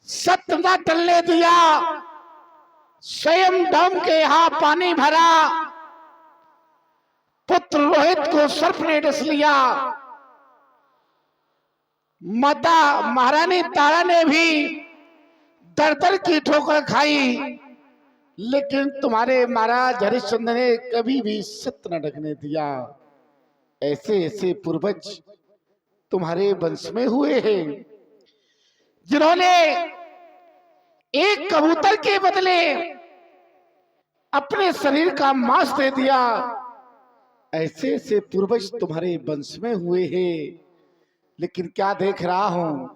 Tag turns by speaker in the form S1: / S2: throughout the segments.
S1: सत्य न टलने दिया, स्वयं डैम के यहां पानी भरा, पुत्र रोहित को सर्प ने डस लिया। माता महारानी तारा ने भी दर दर की ठोकर खाई, लेकिन तुम्हारे महाराज हरिश्चंद्र ने कभी भी सत्य न ढकने दिया। ऐसे ऐसे पूर्वज तुम्हारे वंश में हुए हैं, जिन्होंने एक कबूतर के बदले अपने शरीर का मांस दे दिया। ऐसे ऐसे पूर्वज तुम्हारे वंश में हुए हैं, लेकिन क्या देख रहा हूं,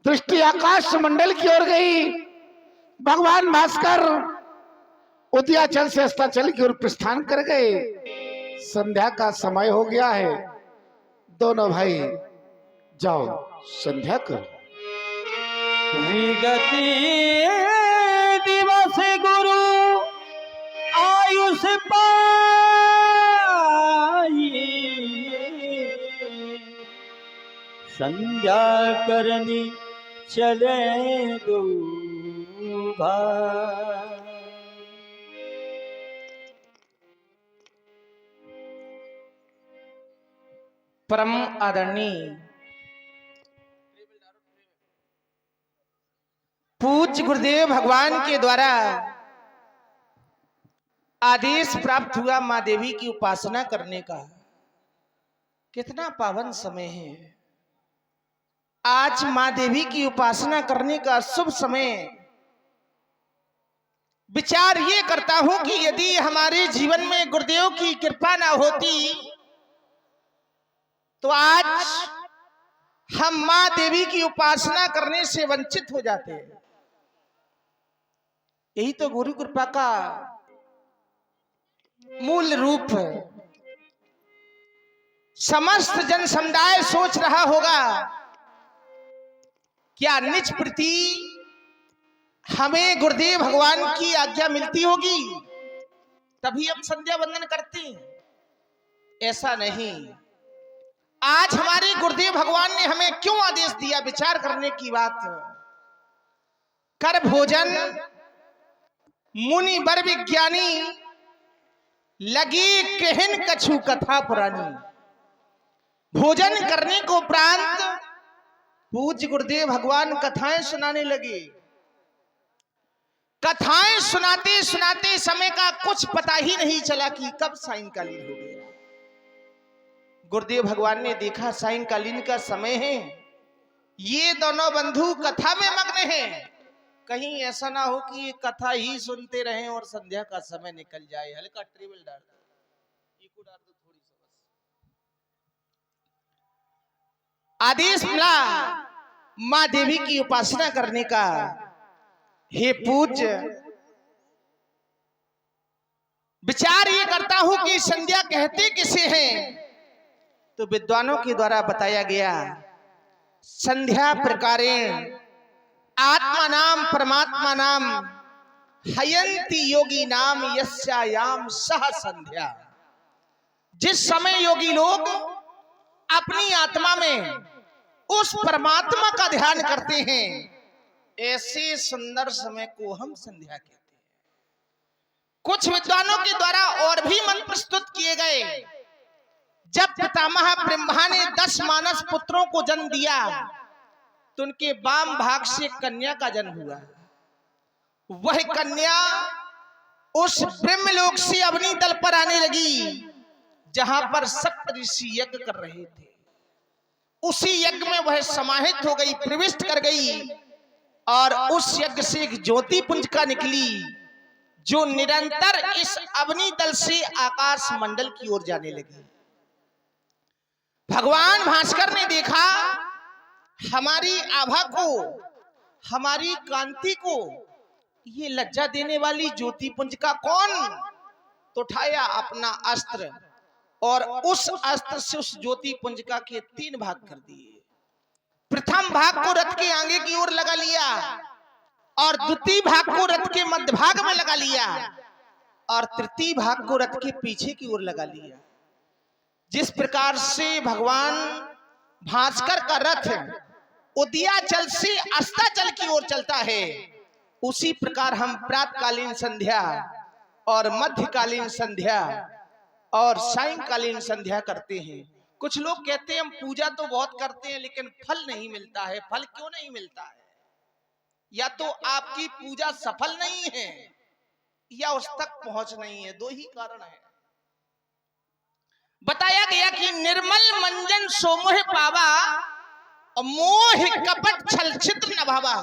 S1: दृष्टि आकाश मंडल की ओर गई। भगवान भास्कर उदयाचल से अस्ताचल की ओर प्रस्थान कर गए। संध्या का समय हो गया है, दोनों भाई जाओ संध्या करो।
S2: विगति दिवस गुरु आयुष पाई, संध्या करनी चले दो भाई।
S3: परम आदरणीय पूज्य गुरुदेव भगवान के द्वारा आदेश प्राप्त हुआ मां देवी की उपासना करने का। कितना पावन समय है आज, मां देवी की उपासना करने का शुभ समय। विचार ये करता हूं कि यदि हमारे जीवन में गुरुदेव की कृपा ना होती तो आज हम मां देवी की उपासना करने से वंचित हो जाते हैं। यही तो गुरु कृपा का मूल रूप है। समस्त जन समुदाय सोच रहा होगा क्या निज प्रति हमें गुरुदेव भगवान की आज्ञा मिलती होगी तभी हम संध्या वंदन करते हैं। ऐसा नहीं, आज हमारे गुरुदेव भगवान ने हमें क्यों आदेश दिया, विचार करने की बात। कर भोजन मुनि बर विज्ञानी, लगी कहन कछु कथा पुरानी। भोजन करने को उपरांत पूज्य गुरुदेव भगवान कथाएं सुनाने लगे। कथाएं सुनाते सुनाते समय का कुछ पता ही नहीं चला कि कब सायंकालीन हो गया। गुरुदेव भगवान ने देखा सायंकालीन का समय है, ये दोनों बंधु कथा में मग्न हैं। कहीं ऐसा ना हो कि ये कथा ही सुनते रहें और संध्या का समय निकल जाए। हल्का ट्रेवल डाल दो, इको डाल दो थोड़ी सी बस। आदेश मिला मां देवी की उपासना करने का। हे पूज्य, विचार ये करता हूं कि संध्या कहते किसे हैं, तो विद्वानों के द्वारा बताया गया संध्या प्रकारेण आत्मा नाम परमात्मा नाम हयंती योगी नाम यस्यायाम सह संध्या। जिस समय योगी लोग अपनी आत्मा में उस परमात्मा का ध्यान करते हैं, ऐसे सुंदर समय को हम संध्या कहते हैं। कुछ विद्वानों के द्वारा और भी मंत्र प्रस्तुत किए गए। जब पितामह ब्रह्मा ने 10 मानस पुत्रों को जन्म दिया तो उनके वाम भाग से कन्या का जन्म हुआ। वह कन्या उस ब्रह्मलोक से अग्नि दल पर आने लगी जहां पर सप्त ऋषि यज्ञ कर रहे थे। उसी यज्ञ में वह समाहित हो गई, प्रविष्ट कर गई, और उस यज्ञ से एक ज्योति पुंजिका निकली जो निरंतर इस अग्नि दल से आकाश मंडल की ओर जाने लगी। भगवान भास्कर ने देखा हमारी आभा को, हमारी कांति को ये लज्जा देने वाली ज्योति पुंजिका कौन, तो उठाया अपना अस्त्र और उस अस्त्र से उस ज्योति पुंजिका के 3 भाग कर दिए। प्रथम भाग को रथ के आगे की ओर लगा लिया और द्वितीय भाग को रथ के मध्य भाग में लगा लिया और तृतीय भाग को रथ के पीछे की ओर लगा लिया। जिस प्रकार से भगवान भास्कर का रथ उदयाचल से अस्ताचल की ओर चलता है, उसी प्रकार हम प्रातकालीन संध्या और मध्यकालीन संध्या और सायंकालीन संध्या करते हैं। कुछ लोग कहते हैं हम पूजा तो बहुत करते हैं लेकिन फल नहीं मिलता है। फल क्यों नहीं मिलता है? या तो आपकी पूजा सफल नहीं है या उस तक पहुंच नहीं है, दो ही कारण है। बताया गया कि निर्मल मंजन सोमोह पावा और मोह कपट छल छिद्र न भावा।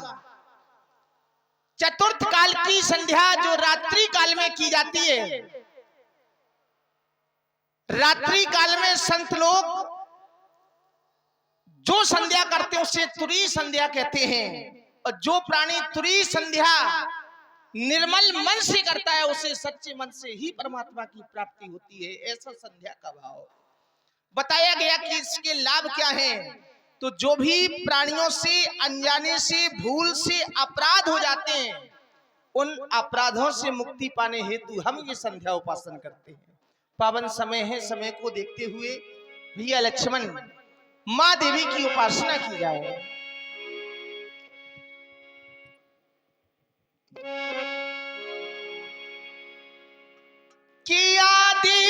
S3: चतुर्थ काल की संध्या जो रात्रि काल में की जाती है, रात्रि काल में संत लोग जो संध्या करते हैं उसे तुरी संध्या कहते हैं, और जो प्राणी तुरी संध्या निर्मल मन से करता है उसे सच्चे मन से ही परमात्मा की प्राप्ति होती है। ऐसा संध्या का भाव बताया गया कि इसके लाभ क्या हैं। तो जो भी प्राणियों से अनजाने से भूल से अपराध हो जाते हैं, उन अपराधों से मुक्ति पाने हेतु हम ये संध्या उपासना करते हैं। पावन समय है, समय को देखते हुए भैया लक्ष्मण माँ देवी की उपासना की जाए। कि आदि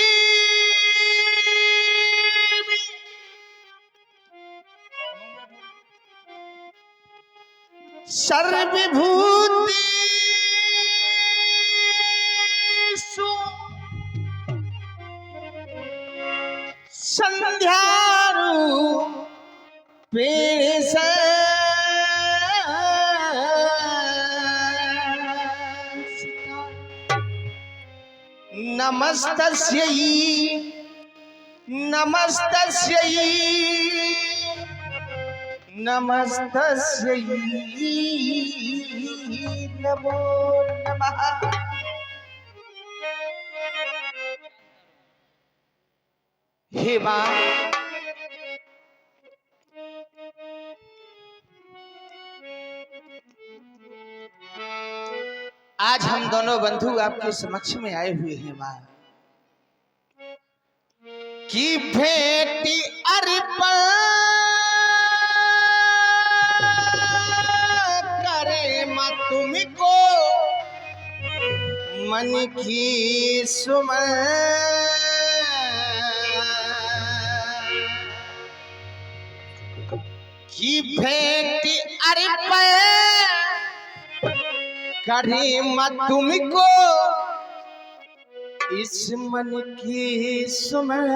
S3: सर्वभूतेषु संध्यारूपेण नमस्तस्यै नमस्तस्यै नमस्तस्यै नमो नमः। हे मां, आज हम दोनों बंधु आपके समक्ष में आए हुए हैं मां, की भेंटी अर्पण करे मां तुमको मन की सुमन। की भेंटी अर्पण करे मां तुमको इस मन की सुमन।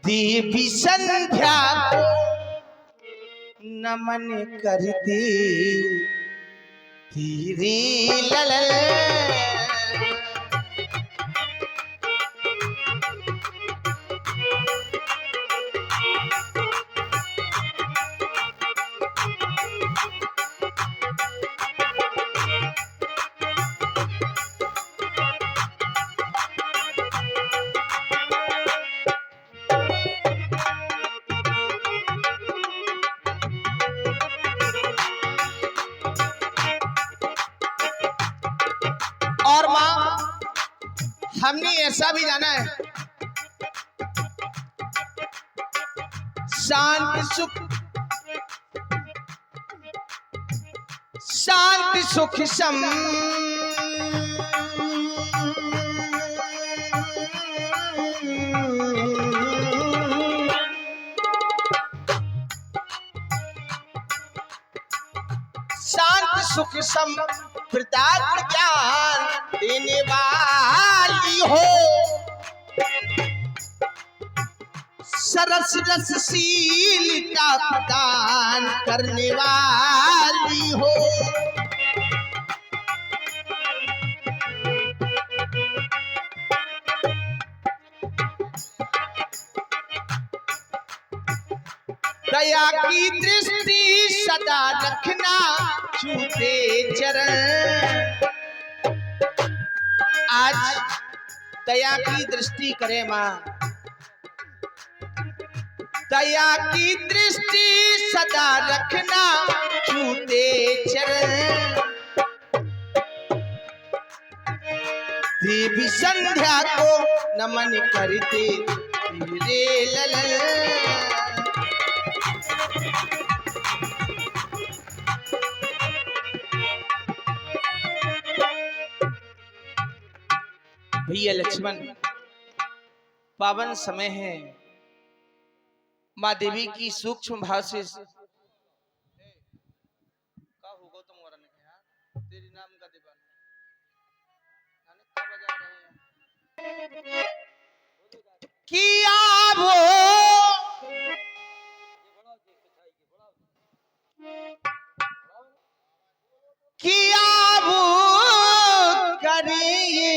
S3: देवी संध्या को नमन करती तेरी ललल। और मां, हमने ऐसा भी जाना है, शांति सुख सम शांति सुख सम प्रदान ज्ञान देने वाली हो। सरस रसशील का प्रदान करने वाली हो। दया की दृष्टि सदा रखना छूते चरण। आज दया की दृष्टि करे मां, दया की दृष्टि सदा रखना छूते चरण। देवी संध्या को नमन करते तेरे ललन। भैया लक्ष्मण, पावन समय है, माँ देवी की सूक्ष्म भाव से किया वो किया वो करिए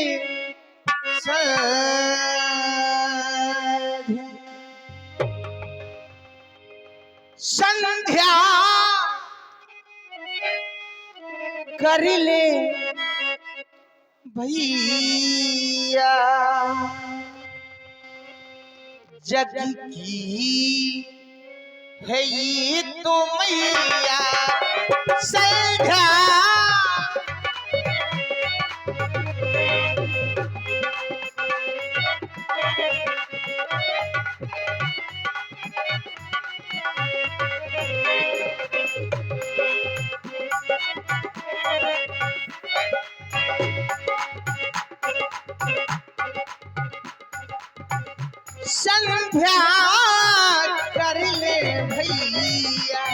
S3: संध्या कर ले भैया, जग की है ये तो मैया संध्या। संध्या कर ले भैया,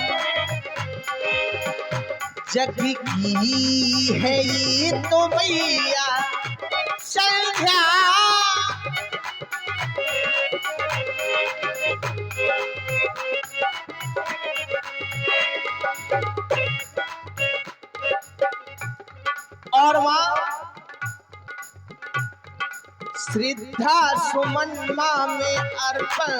S3: जग की है ये तो मैया संध्या। और वहाँ श्रद्धा सुमन माँ में अर्पण,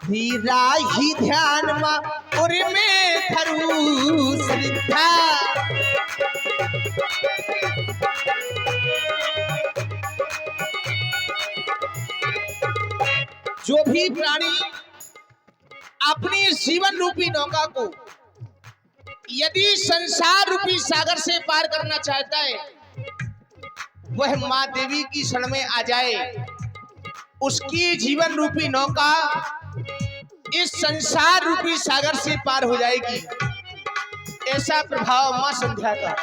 S3: हीरा ही ध्यान माँ उर में धरू श्रद्धा। जो भी प्राणी अपनी जीवन रूपी नौका को यदि संसार रूपी सागर से पार करना चाहता है, वह माँ देवी की शरण में आ जाए, उसकी जीवन रूपी नौका इस संसार रूपी सागर से पार हो जाएगी। ऐसा प्रभाव माँ संध्या का।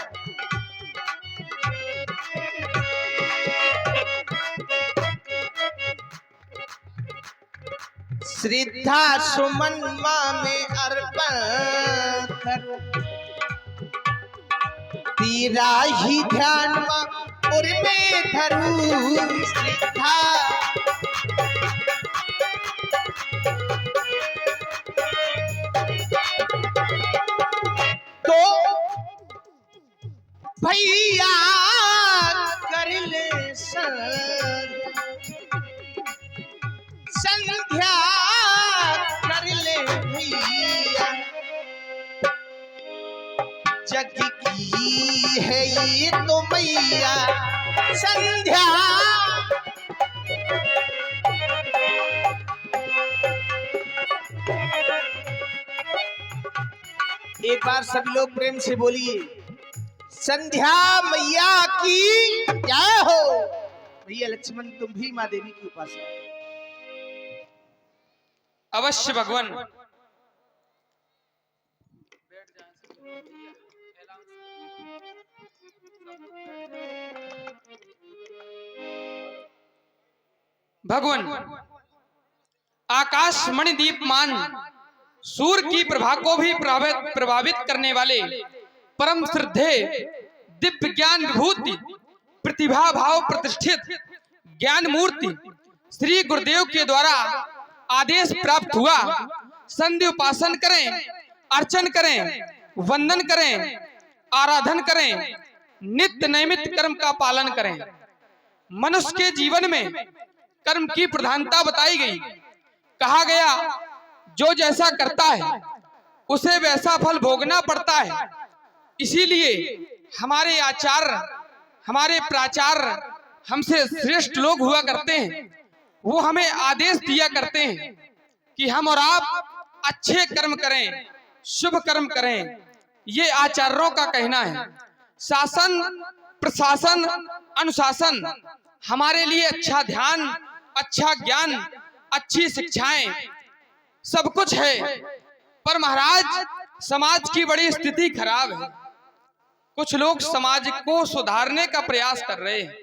S3: श्रद्धा सुमन माँ में अर्पण कर, तेरा ही ध्यान माँ उर में धरू श्रद्धा। तो भैया कर ले संध्या कर ले भैया, जग की है ये तो मैया संध्या। एक बार सभी लोग प्रेम से बोलिए, संध्या मैया की जय हो। भैया लक्ष्मण, तुम भी माँ देवी की उपासना।
S4: अवश्य भगवान। भगवान आकाश मणि दीपमान सूर्य की प्रभा को भी प्रभावित करने वाले परम श्रद्धे दिव्य ज्ञान विभूति प्रतिभा भाव प्रतिष्ठित ज्ञान मूर्ति श्री गुरुदेव के द्वारा आदेश प्राप्त हुआ। संध्या उपासन करें, अर्चन करें, वंदन करें, आराधन करें, नित्य नैमित कर्म का पालन करें। मनुष्य के जीवन में कर्म की प्रधानता बताई गई। कहा गया जो जैसा करता है उसे वैसा फल भोगना पड़ता है। इसीलिए हमारे आचार्य, हमारे प्राचार्य हमसे श्रेष्ठ लोग हुआ करते हैं, वो हमें आदेश दिया करते हैं कि हम और आप अच्छे कर्म करें, शुभ कर्म करें। ये आचार्यों का कहना है। शासन, प्रशासन, अनुशासन हमारे लिए अच्छा ध्यान, अच्छा ज्ञान, अच्छी शिक्षाएं, सब कुछ है, पर महाराज समाज की बड़ी स्थिति खराब है। कुछ लोग समाज को सुधारने का प्रयास कर रहे हैं।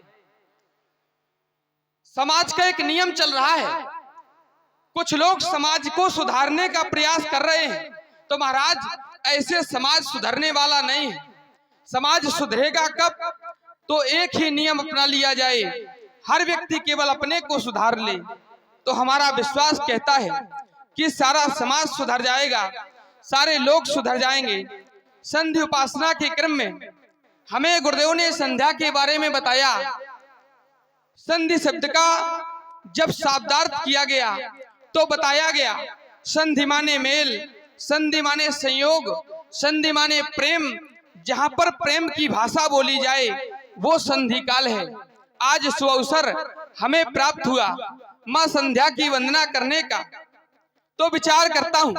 S4: समाज का एक नियम चल रहा है, कुछ लोग समाज को सुधारने का प्रयास कर रहे हैं, तो महाराज ऐसे समाज सुधरने वाला नहीं है। समाज सुधरेगा कब? तो एक ही नियम अपना लिया जाए, हर व्यक्ति केवल अपने को सुधार ले, तो हमारा विश्वास कहता है कि सारा समाज सुधर जाएगा, सारे लोग सुधर जाएंगे। संधि उपासना के क्रम में हमें गुरुदेव ने संध्या के बारे में बताया। संधि शब्द का जब शाब्दार्थ किया गया तो बताया गया, संधि माने मेल, संधि माने संयोग, संधि माने प्रेम। जहां पर प्रेम की भाषा बोली जाए वो संधि काल है। आज सुअवसर हमें प्राप्त हुआ मां संध्या की वंदना करने का, तो विचार करता हूं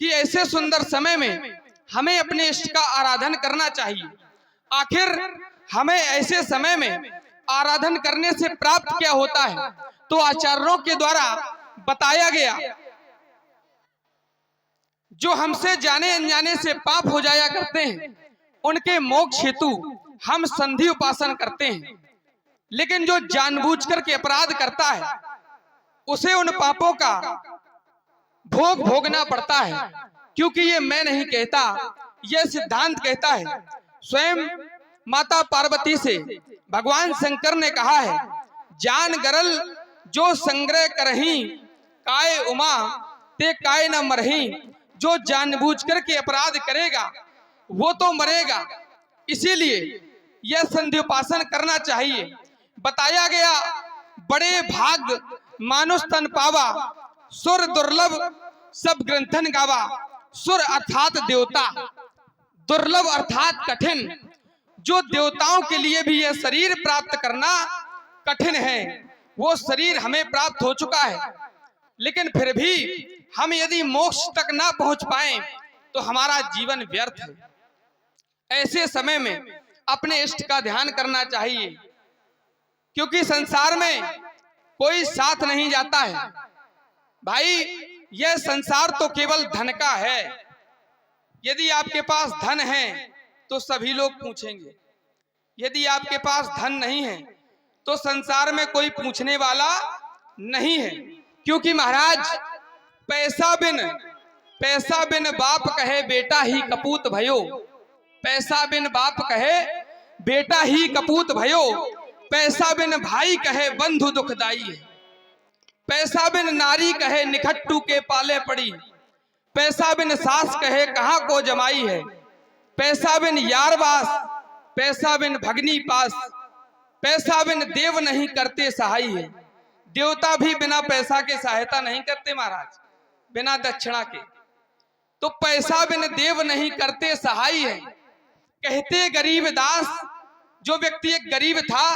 S4: कि ऐसे सुंदर समय में हमें अपने इष्ट का आराधन करना चाहिए। आखिर हमें ऐसे समय में आराधन करने से प्राप्त क्या होता है? तो आचार्यों के द्वारा बताया गया, जो हमसे जाने अनजाने से पाप हो जाया करते हैं उनके मोक्ष हेतु हम संधि उपासन करते हैं। लेकिन जो जानबूझकर के अपराध करता है उसे उन पापों का भोग भोगना पड़ता है, क्योंकि ये मैं नहीं कहता, यह सिद्धांत कहता है। स्वयं माता पार्वती से भगवान शंकर ने कहा है, जान गरल जो संग्रह करही, काय उमा ते काय न मरही। जो जानबूझकर के अपराध करेगा वो तो मरेगा, इसीलिए यह संधि उपासन करना चाहिए। बताया गया, बड़े भाग मानुष तन पावा, सुर दुर्लभ सब ग्रंथन गावा। सुर अर्थात देवता, दुर्लभ अर्थात कठिन। जो देवताओं के लिए भी यह शरीर प्राप्त करना कठिन है, वो शरीर हमें प्राप्त हो चुका है। लेकिन फिर भी हम यदि मोक्ष तक ना पहुंच पाए तो हमारा जीवन व्यर्थ है। ऐसे समय में अपने इष्ट का ध्यान करना चाहिए, क्योंकि संसार में कोई साथ नहीं जाता है। भाई, यह संसार तो केवल धन का है। यदि आपके पास धन है तो सभी लोग पूछेंगे, यदि आपके पास धन नहीं है तो संसार में कोई पूछने वाला नहीं है। क्योंकि महाराज, पैसा बिन बाप कहे बेटा ही कपूत भयो। पैसा बिन बाप कहे बेटा ही कपूत भयो। पैसा बिन भाई कहे बंधु दुखदाई है। पैसा बिन नारी कहे निखट्टू के पाले पड़ी। पैसा बिन सास कहे कहाँ को जमाई है। पैसा बिन यार बास, पैसा बिन भगनी पास। पैसा बिन देव नहीं करते सहाई है। देवता भी बिना पैसा के सहायता नहीं करते महाराज, बिना दक्षिणा के। तो पैसा बिन देव नहीं करते सहाई है। कहते गरीब दास, जो व्यक्ति एक गरीब था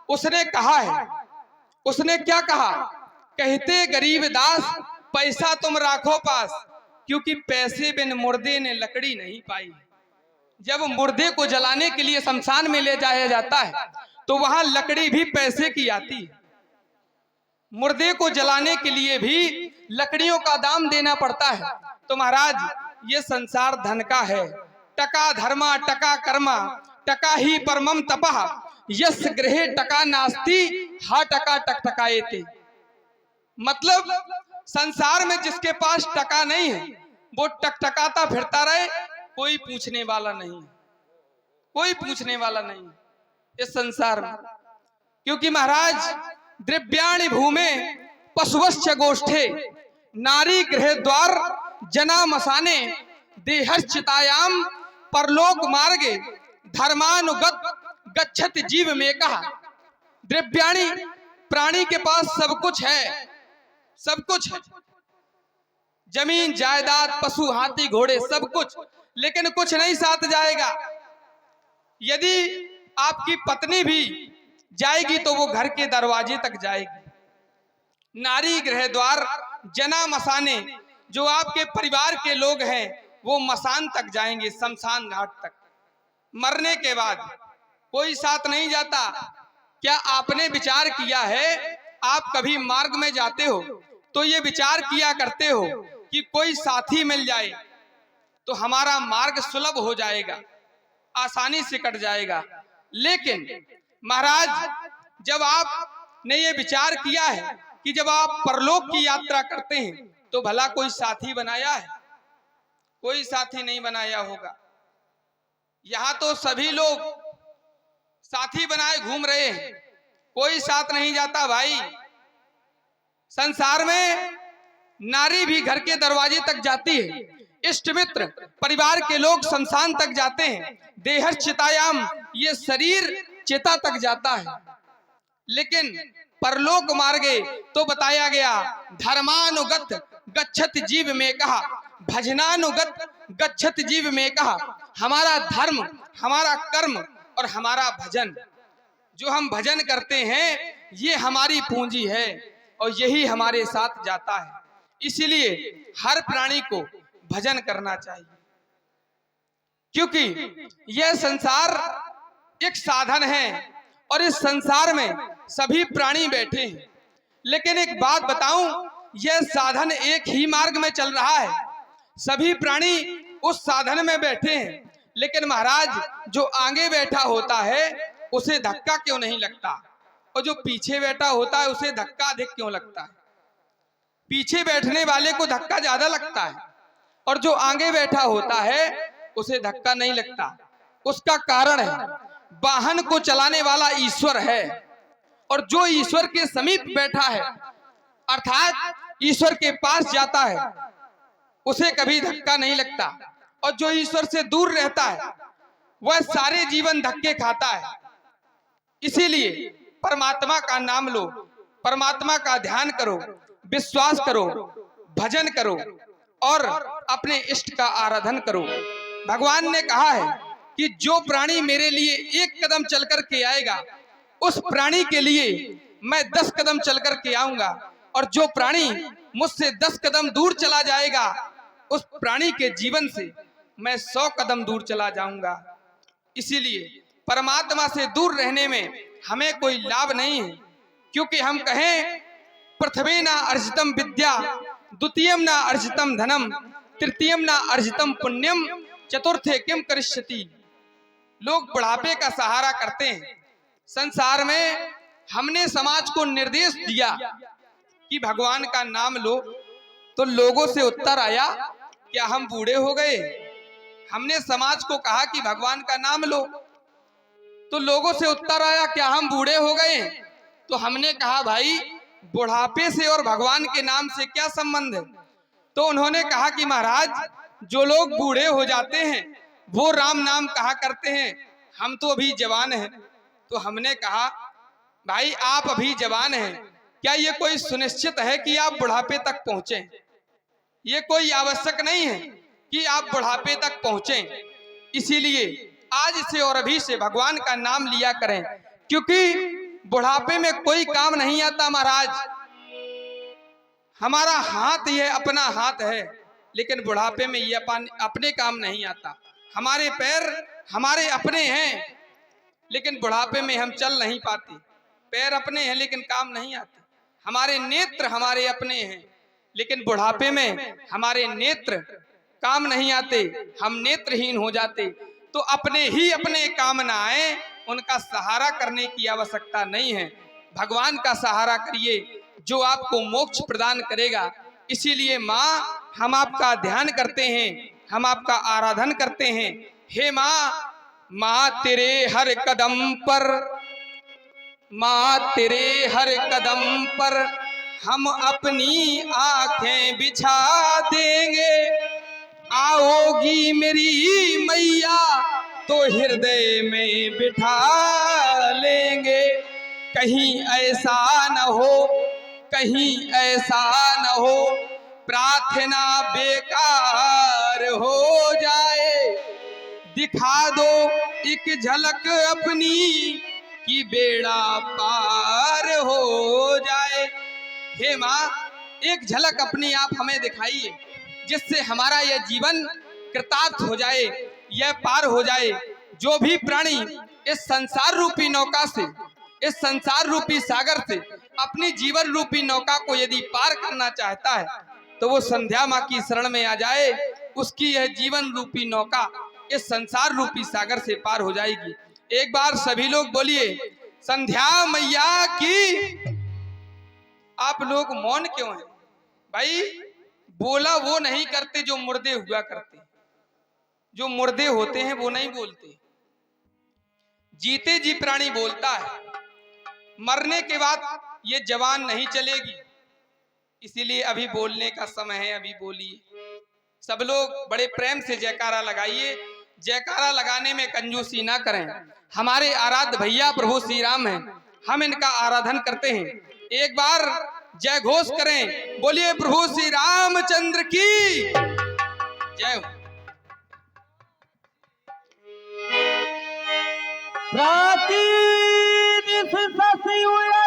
S4: उसने कहा है, उसने क्या कहा? कहते गरीब दास पैसा तुम राखो पास, क्योंकि पैसे बिन मुर्दे ने लकड़ी नहीं पाई। जब मुर्दे को जलाने के लिए शमशान में ले जाया जाता है तो वहां लकड़ी भी पैसे की आती है। मुर्दे को जलाने के लिए भी लकड़ियों का दाम देना पड़ता है। तो महाराज, ये संसार धन का है। टका धर्मा टका कर्मा टका ही परमम तपः। यस गृहे टका नास्ति हा टका टकटकाएते। मतलब संसार में जिसके पास टका नहीं है वो टकटकाता फिरता रहे, कोई पूछने वाला नहीं, कोई पूछने वाला नहीं इस संसार में। क्योंकि महाराज, द्रव्याणि भूमे पशुवश्च गोष्ठे नारी गृह द्वार जना मसाने देहश्चितायाम परलोक मार्गे धर्मानुगत गच्छति जीव में कहा। द्रव्याणि, प्राणी के पास सब कुछ है, सब कुछ है, जमीन जायदाद पशु हाथी घोड़े सब कुछ, लेकिन कुछ नहीं साथ जाएगा। यदि आपकी पत्नी भी जाएगी तो वो घर के दरवाजे तक जाएगी। नारी गृह द्वार जना मसाने, जो आपके परिवार के लोग हैं वो मसान तक जाएंगे, शमशान घाट तक। मरने के बाद कोई साथ नहीं जाता। क्या आपने विचार किया है आप कभी मार्ग में जाते हो तो ये विचार किया करते हो कि कोई साथी मिल जाए तो हमारा मार्ग सुलभ हो जाएगा, आसानी से कट जाएगा। लेकिन महाराज, जब आपने ये विचार किया है कि जब आप परलोक की यात्रा करते हैं तो भला कोई साथी बनाया है? कोई साथी नहीं बनाया होगा। यहाँ तो सभी लोग साथी बनाए घूम रहे हैं, कोई साथ नहीं जाता भाई। संसार में नारी भी घर के दरवाजे तक जाती है, इष्ट मित्र परिवार के लोग शमशान तक जाते हैं, देहर चितायाम ये शरीर चिता तक जाता है। लेकिन परलोक मार्गे तो बताया गया, धर्मानुगत गच्छत जीव में कहा, भजनानुगत गच्छत जीव में कहा। हमारा धर्म, हमारा कर्म और हमारा भजन, जो हम भजन करते हैं ये हमारी पूंजी है और यही हमारे साथ जाता है। इसीलिए हर प्राणी को भजन करना चाहिए, क्योंकि यह संसार एक साधन है और इस संसार में सभी प्राणी बैठे हैं। लेकिन एक बात बताऊं, यह साधन एक ही मार्ग में चल रहा है, सभी प्राणी उस साधन में बैठे हैं। लेकिन महाराज, जो आगे बैठा होता है उसे धक्का क्यों नहीं लगता, और जो पीछे बैठा होता है उसे धक्का अधिक क्यों लगता है? पीछे बैठने वाले को धक्का ज्यादा लगता है और जो आगे बैठा होता है उसे धक्का नहीं लगता। उसका कारण है, वाहन को चलाने वाला ईश्वर है और जो ईश्वर के समीप बैठा है अर्थात ईश्वर के पास जाता है उसे कभी धक्का नहीं लगता, और जो ईश्वर से दूर रहता है वह सारे जीवन धक्के खाता है। इसीलिए परमात्मा का नाम लो, परमात्मा का ध्यान करो, विश्वास करो, भजन करो और अपने इष्ट का आराधन करो। भगवान ने कहा है कि जो प्राणी मेरे लिए एक कदम चलकर के आएगा उस प्राणी के लिए मैं 10 कदम चलकर के आऊंगा, और जो प्राणी मुझसे 10 कदम दूर चला जाएगा उस प्राणी के जीवन से मैं 100 कदम दूर चला जाऊंगा। इसीलिए परमात्मा से दूर रहने में हमें कोई लाभ नहीं है, क्योंकि हम कहें प्रथमे ना अर्जितम विद्या, द्वितीयम ना अर्जितम धनम, तृतीयम ना अर्जितम पुण्यम, चतुर्थे किम करिष्यति। लोग बुढ़ापे का सहारा करते हैं। संसार में हमने समाज को निर्देश दिया कि भगवान का नाम लो, तो लोगों से उत्तर आया, क्या हम बूढ़े हो गए? हमने समाज को कहा कि भगवान का नाम लो, तो लोगों से उत्तर आया, क्या हम बूढ़े हो गए? तो हमने कहा, भाई बुढ़ापे से और भगवान के नाम से क्या संबंध है? तो उन्होंने कहा कि महाराज, जो लोग बूढ़े हो जाते हैं वो राम नाम कहा करते हैं, हम तो अभी जवान हैं। तो हमने कहा, भाई आप अभी जवान हैं, क्या ये कोई सुनिश्चित है कि आप बुढ़ापे तक पहुंचे? ये कोई आवश्यक नहीं है कि आप बुढ़ापे तक पहुंचे। इसीलिए आज से और अभी से भगवान का नाम लिया करें, क्योंकि बुढ़ापे में कोई काम नहीं आता महाराज। हमारा हाथ ये अपना हाथ है, लेकिन बुढ़ापे में ये अपने काम नहीं आता। हमारे पैर हमारे अपने हैं, लेकिन बुढ़ापे में हम चल नहीं पाते। पैर अपने हैं लेकिन काम नहीं आते। हमारे नेत्र हमारे अपने हैं, लेकिन बुढ़ापे में हमारे नेत्र काम नहीं आते, हम नेत्रहीन हो जाते। तो अपने ही अपने काम ना आए, उनका सहारा करने की आवश्यकता नहीं है। भगवान का सहारा करिए जो आपको मोक्ष प्रदान करेगा। इसीलिए माँ, हम आपका ध्यान करते हैं, हम आपका आराधन करते हैं। हे माँ, माँ तेरे हर कदम पर, माँ तेरे हर कदम पर हम अपनी आंखें बिछा देंगे। आओगी मेरी मैया तो हृदय में बिठा लेंगे। कहीं ऐसा न हो, कहीं ऐसा न हो, प्रार्थना बेकार हो जाए। दिखा दो एक झलक अपनी कि बेड़ा पार हो जाए। हे माँ, एक झलक अपनी आप हमें दिखाइए, जिससे हमारा यह जीवन कृतार्थ हो जाए, यह पार हो जाए। जो भी प्राणी इस संसार रूपी नौका से, इस संसार रूपी सागर से अपनी जीवन रूपी नौका को यदि पार करना चाहता है तो वो संध्या माँ की शरण में आ जाए। उसकी यह जीवन रूपी नौका इस संसार रूपी सागर से पार हो जाएगी। एक बार सभी लोग बोलिए संध्या मैया की। आप लोग मौन क्यों हैं भाई? बोला वो नहीं करते जो मुर्दे हुआ करते, जो मुर्दे होते हैं वो नहीं बोलते। जीते जी प्राणी बोलता है, मरने के बाद ये जवान नहीं चलेगी। इसीलिए अभी बोलने का समय है, अभी बोलिए। सब लोग बड़े प्रेम से जयकारा लगाइए। जयकारा लगाने में कंजूसी ना करें। हमारे आराध्य भैया प्रभु श्री राम हैं, हम इनका आराधन करते हैं। एक बार जय घोष करें, बोलिए प्रभु श्री रामचंद्र की जय हो।
S2: प्राचीन ससी उड़ा